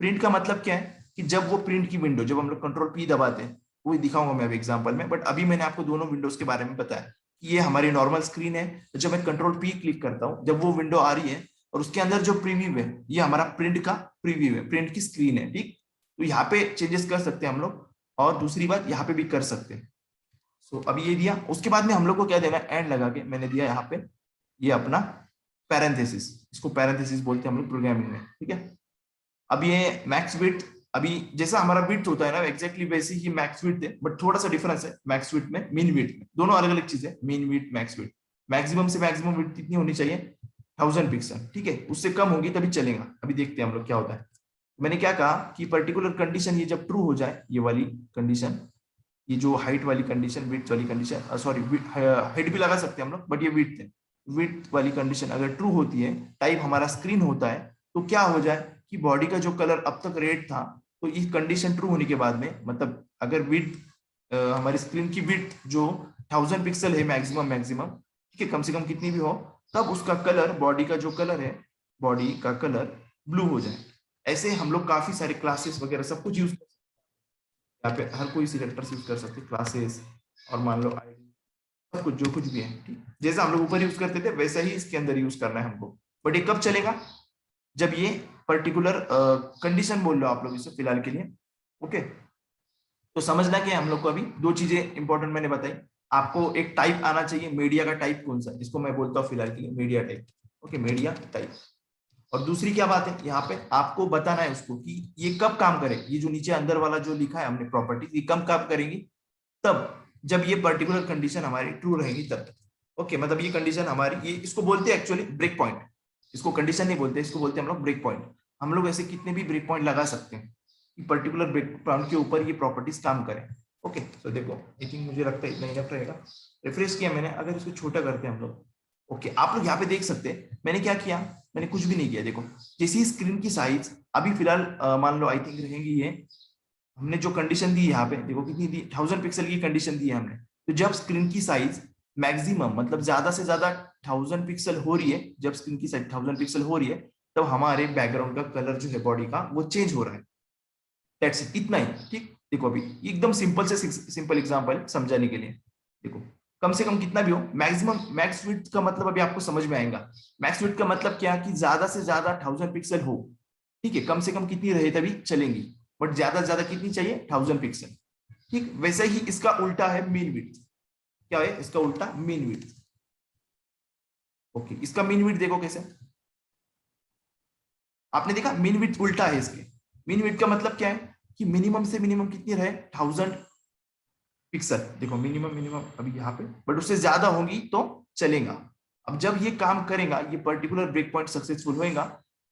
प्रिंट का मतलब क्या है, कि जब वो प्रिंट की विंडो, जब हम लोग कंट्रोल पी दबाते हैं, वो दिखाऊंगा मैं अभी एग्जाम्पल में, बट अभी मैंने आपको दोनों विंडोज के बारे में बताया कि ये हमारी नॉर्मल स्क्रीन है, तो जब मैं कंट्रोल पी क्लिक करता हूँ, जब वो विंडो आ रही है, और उसके अंदर जो प्रीव्यू है, ये हमारा प्रिंट का प्रीव्यू है, प्रिंट की स्क्रीन है, ठीक। तो यहाँ पे चेंजेस कर सकते हैं हम लोग, और दूसरी बात यहाँ पे भी कर सकते हैं। सो अभी ये दिया, उसके बाद में हम लोग को क्या देना है, एंड लगा के मैंने दिया यहाँ पे ये अपना पैरेंथेसिस, इसको पैरेंथेसिस बोलते हैं हम लोग प्रोग्रामिंग में, ठीक है। अब ये मैक्स विड्थ अभी जैसा हमारा विड्थ होता है ना एग्जैक्टली वैसे ही मैक्स विड्थ है, बट थोड़ा सा डिफरेंस है मैक्स विड्थ में मीन विड्थ में, दोनों अलग अलग चीज है। Mean width max width, maximum से मैक्सिमम विड्थ कितनी होनी चाहिए 1000 पिक्सल, ठीक है, उससे कम होगी तभी चलेगा। अभी देखते हैं हम लोग क्या होता है। मैंने क्या कहा कि पर्टिकुलर कंडीशन ये जब ट्रू हो जाए, ये वाली कंडीशन, ये जो हाइट वाली कंडीशन, विड्थ वाली कंडीशन, सॉरी हाइट भी लगा सकते हैं हम लोग, बट ये विड्थ है, विड्थ वाली कंडीशन अगर ट्रू होती है, टाइप हमारा स्क्रीन होता है, तो क्या हो जाए कि बॉडी का जो कलर अब तक रेड था, तो इस कंडीशन ट्रू होने के बाद में, मतलब अगर विड्थ हमारी स्क्रीन की विड्थ जो 1000 पिक्सल है मैक्सिमम, ठीक है, कम से कम कितनी भी हो, तब उसका कलर, बॉडी का जो कलर है, बॉडी का कलर ब्लू हो जाए। ऐसे हम लोग काफी सारे क्लासेस वगैरह सब कुछ यूज, यहाँ पे हर कोई सिलेक्टर्स यूज कर सकते, क्लासेस और मान लो आईडी, सब कुछ जो कुछ भी है, ठीक, जैसा हम लोग ऊपर यूज करते थे वैसा ही इसके अंदर यूज करना है हमको। बट ये कब चलेगा, जब ये पर्टिकुलर कंडीशन बोल लो आप लोग इसे फिलहाल के लिए। ओके, तो समझना कि हम लोग को अभी दो चीजें इंपॉर्टेंट मैंने बताई। आपको एक टाइप आना चाहिए, मीडिया का टाइप कौन सा है, जिसको मैं बोलता हूँ फिलहाल के लिए media type. Okay, media type. और दूसरी क्या बात है, यहाँ पे आपको बताना है उसको कि ये कब काम करे, ये जो नीचे अंदर वाला जो लिखा है हमने प्रॉपर्टी, ये कब काम करेंगी, तब जब ये पर्टिकुलर कंडीशन हमारी ट्रू रहेगी तब। ओके, मतलब ये कंडीशन हमारी, ये इसको बोलते हैं एक्चुअली ब्रेक पॉइंट, इसको कंडीशन नहीं बोलते, इसको बोलते हैं हम लोग ब्रेक पॉइंट। हम लोग ऐसे कितने भी ब्रेक पॉइंट लगा सकते हैं कि पर्टिकुलर ब्रेक पॉइंट के ऊपर ये प्रॉपर्टीज काम करें। ओके, तो देखो आई थिंक मुझे लगता है इतना इनफ रहेगा। रिफ्रेश किया मैंने, अगर इसको छोटा करते हैं हम लोग, ओके, आप लोग यहाँ पे देख सकते हैं मैंने क्या किया, मैंने कुछ भी नहीं किया। देखो जैसी स्क्रीन की साइज अभी फिलहाल मान लो आई थिंक रहेंगी ये, हमने जो कंडीशन दी यहाँ पे देखो कितनी दी, 1000 पिक्सल की कंडीशन दी है हमने। तो जब स्क्रीन की साइज मैक्सिमम मतलब ज्यादा से ज्यादा 1000 पिक्सल हो रही है, जब स्क्रीन की साइज 1000 पिक्सल हो रही है, तब हमारे बैकग्राउंड का कलर जो है बॉडी का वो चेंज हो रहा है। दैट्स इट, इतना ही, ठीक। देखो अभी एकदम सिंपल से सिंपल एग्जांपल समझाने के लिए, देखो कम से कम कितना भी हो, मैक्सिमम मैक्स विड्थ का मतलब अभी आपको समझ में आएगा। मैक्स विड्थ का मतलब क्या, कि ज्यादा से ज्यादा 1000 पिक्सल हो, ठीक है, कम से कम कितनी रहे तभी चलेंगी, बट ज्यादा से ज्यादा कितनी चाहिए 1000 पिक्सल, ठीक। वैसे ही इसका उल्टा है मीन विड्थ, क्या है इसका उल्टा, मीन विड्थ। ओके, इसका मीन विड्थ देखो कैसे, आपने देखा मीन विड्थ उल्टा है इसके। मीन विड्थ का मतलब क्या है कि मिनिमम से मिनिमम कितनी रहे 1000 पिक्सल, देखो मिनिमम मिनिमम अभी यहाँ पे, बट उससे ज्यादा होगी तो चलेगा। अब जब ये काम करेगा, ये पर्टिकुलर ब्रेक पॉइंट सक्सेसफुल होएगा,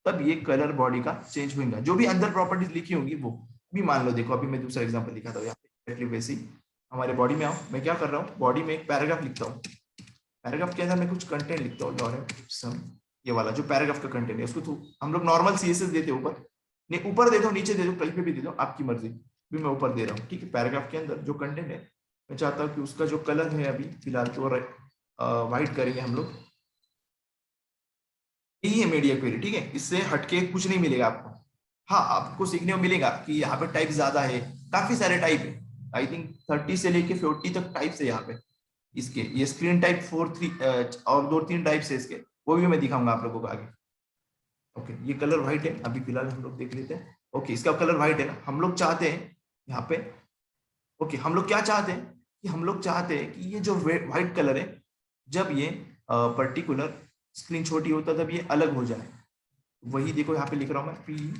तब ये कलर बॉडी का चेंज होगा, जो भी अंदर प्रॉपर्टीज लिखी होंगी वो भी। मान लो देखो अभी मैं दूसरा एग्जांपल लिखा था यहाँ पे, वैसे ही हमारे बॉडी में आओ, मैं क्या कर रहा हूँ, बॉडी में एक पैराग्राफ लिखता हूँ, पैराग्राफ के अंदर मैं कुछ कंटेंट लिखता हूँ, ये वाला जो पैराग्राफ का कंटेंट है उसको तो हम लोग नॉर्मल सीएसएस देते हैं ऊपर, नहीं ऊपर दे दो नीचे दे दो कहीं पे भी दे दो, आपकी मर्जी, भी मैं ऊपर दे रहा हूँ, ठीक है। पैराग्राफ के अंदर जो कंटेंट है, मैं चाहता हूँ कि उसका जो कलर है अभी फिलहाल तो व्हाइट करेंगे हम लोग, यही है मीडिया क्वेरी, ठीक है, इससे हटके कुछ नहीं मिलेगा आपको। हाँ, आपको सीखने को मिलेगा कि यहाँ पे टाइप ज्यादा है, काफी सारे टाइप है, आई थिंक 30 से लेके 40 तक टाइप्स है यहाँ पे इसके। ये स्क्रीन टाइप 4 3 और 2 3 टाइप्स है इसके, वो भी मैं दिखाऊंगा आप लोगों को आगे। ओके, ये कलर व्हाइट है, अभी फिलहाल हम लोग देख लेते हैं। ओके, इसका कलर व्हाइट है ना, हम लोग चाहते हैं यहाँ पे, ओके, हम लोग क्या चाहते हैं कि हम लोग चाहते हैं कि ये जो व्हाइट कलर है, जब ये पर्टिकुलर स्क्रीन छोटी होता है तब ये अलग हो जाए। वही देखो यहाँ पे लिख रहा हूँ मैं, पी,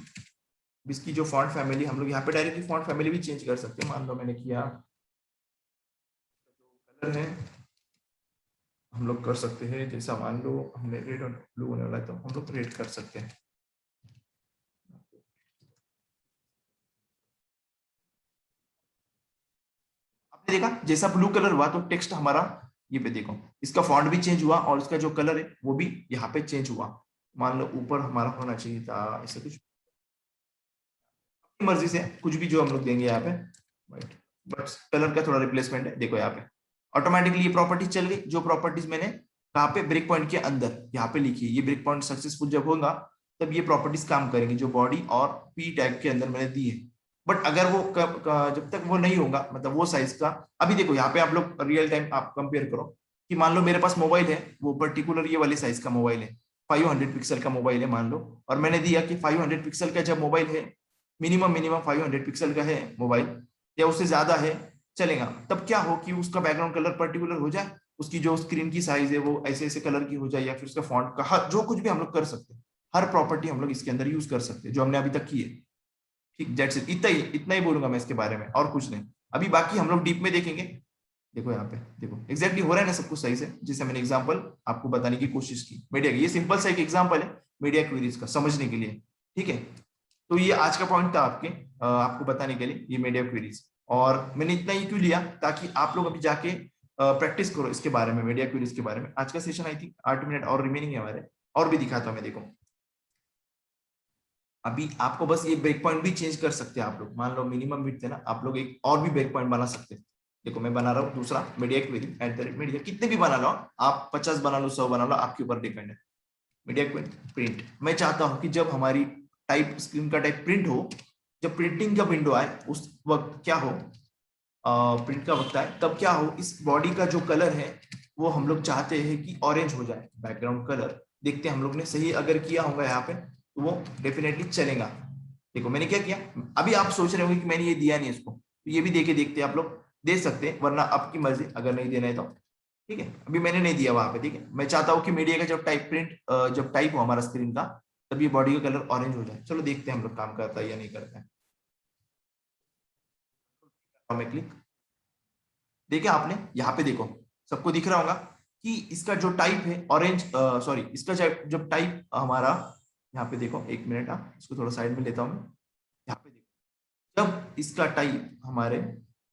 इसकी जो फॉन्ट फैमिली, हम लोग यहाँ पे डायरेक्टली फॉन्ट फैमिली भी चेंज कर सकते हैं। मान लो मैंने किया, कलर है हम लोग कर सकते हैं, जैसा मान लो हमने रेड और ब्लू होने वाला है तो हम लोग रेड कर सकते हैं। आपने देखा जैसा ब्लू कलर हुआ तो टेक्स्ट हमारा, ये पे देखो इसका फॉन्ट भी चेंज हुआ और इसका जो कलर है वो भी यहाँ पे चेंज हुआ। मान लो ऊपर हमारा होना चाहिए था ऐसा कुछ, अपनी मर्जी से कुछ भी जो हम लोग देंगे यहाँ पे, बट कलर का थोड़ा रिप्लेसमेंट है, देखो यहाँ पे ऑटोमेटिकली ये प्रॉपर्टीज चल गई, जो प्रॉपर्टीज मैंने कहाँ पे ब्रेक पॉइंट के अंदर यहाँ पे लिखी है। ये ब्रेक पॉइंट सक्सेसफुल जब होगा तब ये प्रॉपर्टीज काम करेंगी जो बॉडी और पी टैग के अंदर मैंने दी है। बट अगर वो जब तक वो नहीं होगा, मतलब वो साइज का, अभी देखो यहाँ पे आप लोग रियल टाइम आप कंपेयर करो कि मान लो मेरे पास मोबाइल है, वो पर्टिकुलर ये वाले साइज का मोबाइल है, 500 पिक्सल का मोबाइल है मान लो, और मैंने दिया कि 500 पिक्सल का जब मोबाइल है, मिनिमम मिनिमम 500 पिक्सल का है मोबाइल या उससे ज्यादा है, चलेगा। तब क्या हो कि उसका बैकग्राउंड कलर पर्टिकुलर हो जाए, उसकी जो स्क्रीन की साइज है वो ऐसे ऐसे कलर की हो जाए, या फिर उसका फॉन्ट का जो कुछ भी हम लोग कर सकते हैं, हर प्रॉपर्टी हम लोग इसके अंदर यूज कर सकते हैं जो हमने अभी तक की है, ठीक, दैट्स इट, इतना ही बोलूंगा मैं इसके बारे में, और कुछ नहीं। अभी बाकी हम लोग डीप में देखेंगे। देखो यहाँ पे, देखो एग्जैक्टली हो रहा है ना सब कुछ सही से, जिसे मैंने एग्जांपल आपको बताने की कोशिश की मीडिया की। ये सिंपल सा एक एग्जांपल है मीडिया क्वेरीज का समझने के लिए, ठीक है। तो ये आज का पॉइंट था आपको बताने के लिए, ये मीडिया क्वेरीज। और मैंने इतना ही क्यों लिया, ताकि आप लोग अभी जाके प्रैक्टिस करो इसके बारे में, मीडिया क्वेरीज के बारे में। आज का सेशन आई थिंक 8 मिनट और रिमेनिंग है हमारे, और भी दिखाता हूं मैं। देखो अभी आपको बस ये ब्रेक पॉइंट भी चेंज कर सकते हैं आप लोग। मान लो मिनिमम विड्थ है ना, आप लोग एक और भी ब्रेक पॉइंट बना सकते हैं। देखो मैं बना रहा हूँ दूसरा, मीडिया क्वेरी @मीडिया, कितने भी बना लो आप, 50 बना लो, 100 बना लो, आपके ऊपर डिपेंड है। मीडिया क्वेरी प्रिंट, मैं चाहता हूं कि जब हमारी टाइप स्क्रीन का टाइप प्रिंट हो, जब प्रिंटिंग का विंडो आए उस वक्त क्या हो, प्रिंट का वक्त आए तब क्या हो, इस बॉडी का जो कलर है वो हम लोग चाहते हैं कि ऑरेंज हो जाए, बैकग्राउंड कलर। देखते हैं हम लोग ने सही अगर किया होगा यहाँ पे तो वो डेफिनेटली चलेगा। देखो मैंने क्या किया, अभी आप सोच रहे होंगे कि मैंने ये दिया नहीं इसको, तो ये भी देके देखते हैं, आप लोग दे सकते हैं, वरना आपकी मर्जी अगर नहीं देना है तो, ठीक है। अभी मैंने नहीं दिया वहां पे, ठीक है। मैं चाहता हूँ कि मीडिया का जब टाइप प्रिंट जब टाइप हो हमारा स्क्रीन का, तब ये बॉडी का कलर ऑरेंज हो जाए। चलो देखते हैं हम लोग काम करता है या नहीं करता है। मैं क्लिक, देखिए आपने यहाँ पे देखो, सबको दिख रहा होगा कि इसका जो टाइप है ऑरेंज, सॉरी इसका जब टाइप हमारा, यहाँ पे देखो, एक मिनट, इसको थोड़ा साइड में लेता हूँ मैं। यहाँ पे देखो, जब इसका टाइप हमारे,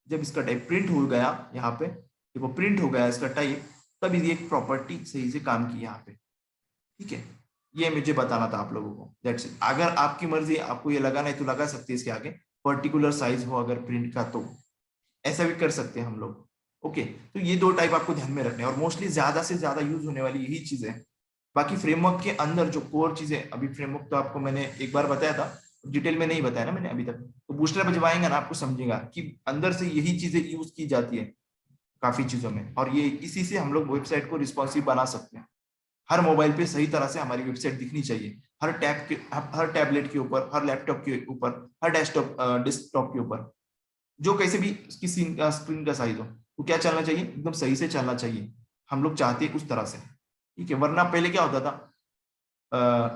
जब इसका टाइप प्रिंट हो गया यहाँ पे, देखो प्रिंट हो गया इसका टाइप, तब ये एक प्रॉपर्टी सही से काम की यहाँ पे, ठीक है। ये मुझे बताना था आप लोगों को, दैट्स इट। अगर आपकी मर्जी, आपको ये लगाना है तो लगा सकते हैं इसके आगे, पर्टिकुलर साइज हो अगर प्रिंट का, तो ऐसा भी कर सकते हैं हम लोग। ओके, तो ये दो टाइप आपको ध्यान में रखने हैं, और मोस्टली ज्यादा से ज्यादा यूज होने वाली यही चीजें हैं। बाकी फ्रेमवर्क के अंदर जो कोर चीजें, अभी फ्रेमवर्क तो आपको मैंने एक बार बताया था, डिटेल में नहीं बताया ना मैंने अभी तक, तो बूस्टर पे जब आएंगे ना आपको समझेगा कि अंदर से यही चीजें यूज की जाती है काफी चीजों में, और ये इसी से हम लोग वेबसाइट को रिस्पॉन्सिव बना सकते हैं। हर मोबाइल पे सही तरह से हमारी वेबसाइट दिखनी चाहिए, हर टैब के, हर टैबलेट के ऊपर, हर लैपटॉप के ऊपर, हर डेस्कटॉप के ऊपर, जो कैसे भी उसकी स्क्रीन का साइज हो, तो क्या चलना चाहिए, एकदम सही से चलना चाहिए। हम लोग चाहते हैं उस तरह से, ठीक है। वरना पहले क्या होता था,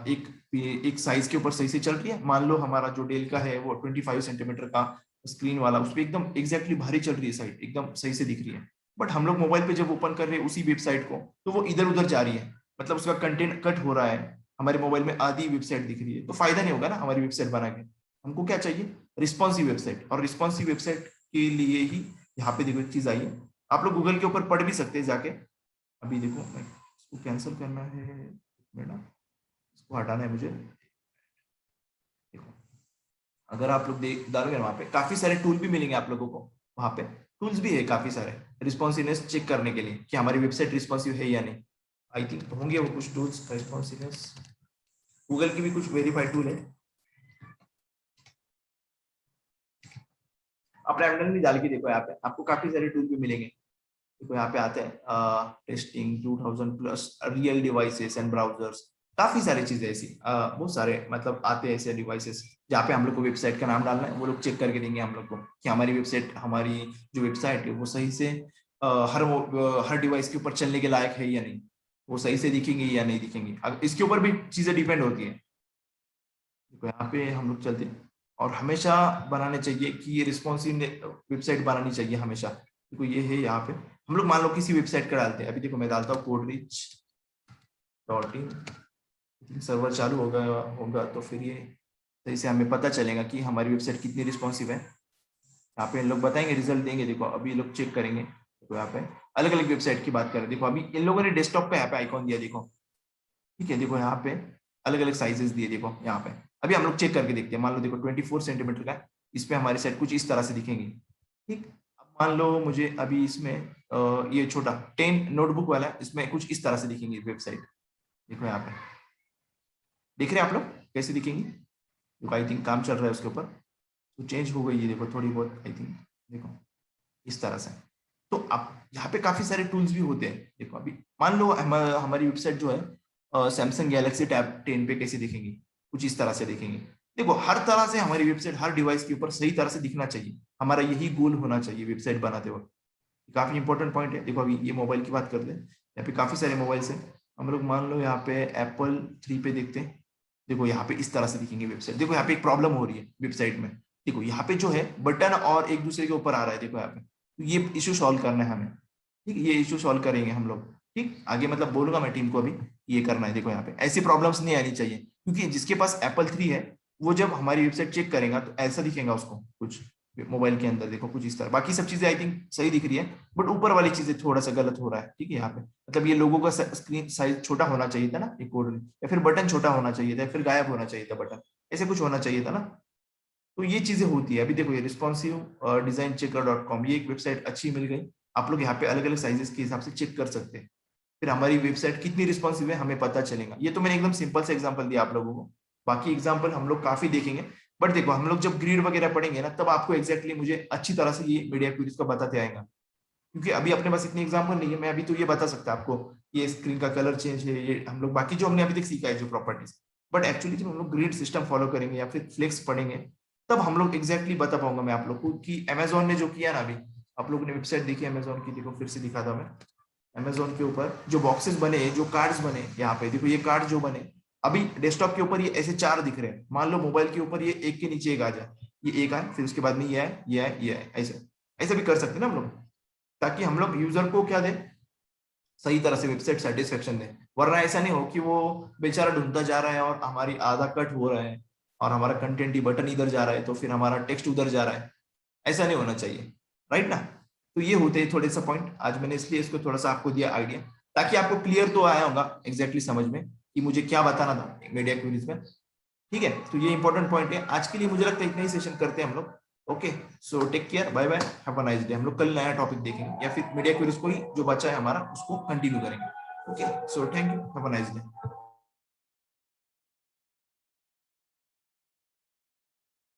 एक एक साइज के ऊपर सही से चल रही है, मान लो हमारा जो डेल का है वो 25 सेंटीमीटर का स्क्रीन वाला, उस पर एकदम एग्जैक्टली भारी चल रही है साइड, एकदम सही से दिख रही है। बट हम लोग मोबाइल पे जब ओपन कर रहे हैं उसी वेबसाइट को, तो वो इधर उधर जा रही है, मतलब उसका कंटेंट कट हो रहा है, हमारे मोबाइल में आधी वेबसाइट दिख रही है, तो फायदा नहीं होगा ना हमारी वेबसाइट बना के। हमको क्या चाहिए, रिस्पॉन्सिव वेबसाइट, और रिस्पॉन्सिव वेबसाइट के लिए ही यहाँ पे देखो एक चीज आई है, आप लोग गूगल के ऊपर पढ़ भी सकते हैं जाके। अभी देखो मैं इसको कैंसिल करना है मेरा, इसको हटाना है मुझे। देखो अगर आप लोग देख डालोगे वहां पे काफी सारे टूल भी मिलेंगे आप लोगों को, वहां पे टूल्स भी है काफी सारे रिस्पॉन्सिवनेस चेक करने के लिए कि हमारी वेबसाइट रिस्पॉन्सिव है या नहीं। आई थिंक होंगे वो कुछ टूल्स रिस्पॉन्सिवनेस, गूगल की भी कुछ वेरीफाइड टूल है, आप रैंडमली डाल के देखो, यहाँ पे आपको काफी सारे टूल भी मिलेंगे। देखो यहाँ पे आते हैं testing 2000+ real devices and browsers, काफी सारी चीजें ऐसी, बहुत सारे मतलब आते हैं ऐसे डिवाइसेस, जहाँ पे हम लोग को वेबसाइट का नाम डालना है, वो लोग चेक करके देंगे हम लोग को कि हमारी वेबसाइट, हमारी जो वेबसाइट है वो सही से हर डिवाइस के ऊपर चलने के लायक है या नहीं, वो सही से दिखेंगे या नहीं दिखेंगे, इसके ऊपर भी चीजें डिपेंड होती है। देखो यहाँ पे हम लोग चलते हैं, और हमेशा बनाने चाहिए कि ये रिस्पॉन्सिव वेबसाइट बनानी चाहिए हमेशा। देखो ये है यहाँ पे, हम लोग मान लो किसी वेबसाइट का डालते हैं, अभी देखो मैं डालता हूँ codereach.in, सर्वर चालू होगा होगा तो फिर ये सही से हमें पता चलेगा कि हमारी वेबसाइट कितनी रिस्पॉन्सिव है। यहाँ पे इन लोग बताएंगे, रिजल्ट देंगे। देखो अभी लोग चेक करेंगे, देखो यहाँ पे अलग अलग वेबसाइट की बात करें, देखो अभी इन लोगों ने डेस्कटॉप का यहाँ पे आइकॉन दिया, देखो ठीक है। देखो यहाँ पे अलग अलग साइजेस दिए, देखो यहाँ पे अभी हम लोग चेक करके देखते हैं। मान लो देखो 24 सेंटीमीटर का, इस पे हमारी साइड कुछ इस तरह से दिखेंगी, ठीक। अब मान लो मुझे अभी इसमें ये छोटा 10 नोटबुक वाला है, इसमें कुछ इस तरह से दिखेंगी वेबसाइट, देखो यहाँ पे देख रहे हैं आप लोग कैसे दिखेंगी। देखो आई थिंक काम चल रहा है उसके ऊपर, तो चेंज हो गई है देखो थोड़ी बहुत, आई थिंक देखो इस तरह से। तो अब यहाँ पे काफी सारे टूल्स भी होते हैं। देखो अभी मान लो हमारी वेबसाइट जो है सैमसंग गैलेक्सी टैब 10 पे कैसे दिखेंगी, कुछ इस तरह से दिखेंगे। देखो हर तरह से हमारी वेबसाइट हर डिवाइस के ऊपर सही तरह से दिखना चाहिए, हमारा यही गोल होना चाहिए वेबसाइट बनाते वक्त। काफी इंपॉर्टेंट पॉइंट है। देखो अभी ये मोबाइल की बात करते हैं, यहाँ पे काफी सारे मोबाइल्स हैं, हम लोग मान लो यहाँ पे Apple 3 पे देखते हैं, देखो यहाँ पे इस तरह से दिखेंगे वेबसाइट। देखो यहाँ पे एक प्रॉब्लम हो रही है वेबसाइट में, देखो यहाँ पे जो है बटन और एक दूसरे के ऊपर आ रहा है, देखो यहाँ पे, तो ये इशू सॉल्व करना है हमें, ठीक है, ये इशू सॉल्व करेंगे हम लोग, ठीक, आगे मतलब बोलूंगा मैं टीम को अभी, ये करना है। देखो यहाँ पे ऐसी प्रॉब्लम्स नहीं आनी चाहिए, क्योंकि जिसके पास Apple 3 है वो जब हमारी वेबसाइट चेक करेगा तो ऐसा दिखेगा उसको कुछ मोबाइल के अंदर, देखो कुछ इस तरह, बाकी सब चीजें आई थिंक सही दिख रही है, बट ऊपर वाली चीजें थोड़ा सा गलत हो रहा है, ठीक है, यहाँ पे मतलब ये लोगों का स्क्रीन साइज छोटा होना चाहिए था ना अकॉर्डिंग, या फिर बटन छोटा होना चाहिए था, या फिर गायब होना चाहिए था बटन, ऐसे कुछ होना चाहिए था ना। तो ये चीजें होती है। अभी देखो ये रिस्पॉन्सिव डिजाइन चेकर.com, ये एक वेबसाइट अच्छी मिल गई, आप लोग यहाँ पे अलग अलग साइजेस के हिसाब से चेक कर सकते हैं, फिर हमारी वेबसाइट कितनी रिस्पॉन्सिव है हमें पता चलेगा। ये तो मैंने एकदम सिंपल से एग्जांपल दिया आप लोगों को, बाकी एग्जांपल हम लोग काफी देखेंगे, बट देखो हम लोग जब ग्रिड वगैरह पढ़ेंगे ना, तब आपको एक्जैक्टली मुझे अच्छी तरह से ये मीडिया क्वेरीज का बताते आएगा, क्योंकि अभी अपने पास इतनी एग्जांपल नहीं है। मैं अभी तो ये बता सकता आपको, ये स्क्रीन का कलर चेंज है, ये हम लोग बाकी जो हमने अभी तक सीखा है जो प्रॉपर्टीज, बट एक्चुअली जब हम लोग ग्रिड सिस्टम फॉलो करेंगे या फिर फ्लेक्स पढ़ेंगे, तब हम लोग एग्जैक्टली बता पाऊंगा मैं आप लोग को कि अमेजोन ने जो किया ना, अभी आप लोगों ने वेबसाइट देखी अमेजोन की, देखो फिर से दिखा था मैं, अमेजोन के ऊपर जो बॉक्सेस बने, जो कार्ड्स बने, यहाँ पे देखो ये कार्ड जो बने, अभी डेस्कटॉप के ऊपर ये ऐसे 4 दिख रहे हैं, मान लो मोबाइल के ऊपर ये एक के नीचे एक आ जाए, ये एक आए, फिर उसके बाद में ये आए, ये आए, ये आए, ऐसे ऐसे भी कर सकते हैं ना हम लोग, ताकि हम लोग यूजर को क्या दें, सही तरह से वेबसाइट सेटिस्फेक्शन दें। वरना ऐसा नहीं हो कि वो बेचारा ढूंढता जा रहा है और हमारी आधा कट हो रहा है, और हमारा कंटेंट ही बटन इधर जा रहा है तो फिर हमारा टेक्स्ट उधर जा रहा है, ऐसा नहीं होना चाहिए, राइट ना। तो ये होते हैं थोड़े सा पॉइंट, आज मैंने इसलिए इसको थोड़ा सा आपको दिया आइडिया, ताकि आपको क्लियर तो आया होगा एग्जैक्टली समझ में कि मुझे क्या बताना था मीडिया क्वेरीज में, ठीक है। तो ये इंपॉर्टेंट पॉइंट है आज के लिए, मुझे लगता है इतना ही सेशन करते हैं हम लोग। Okay, so take care, bye bye, have a nice day. हम लोग कल नया टॉपिक देखेंगे, या फिर मीडिया क्वेरीज को ही जो बचा है हमारा उसको कंटिन्यू करेंगे। Okay, so thank you, have a nice day.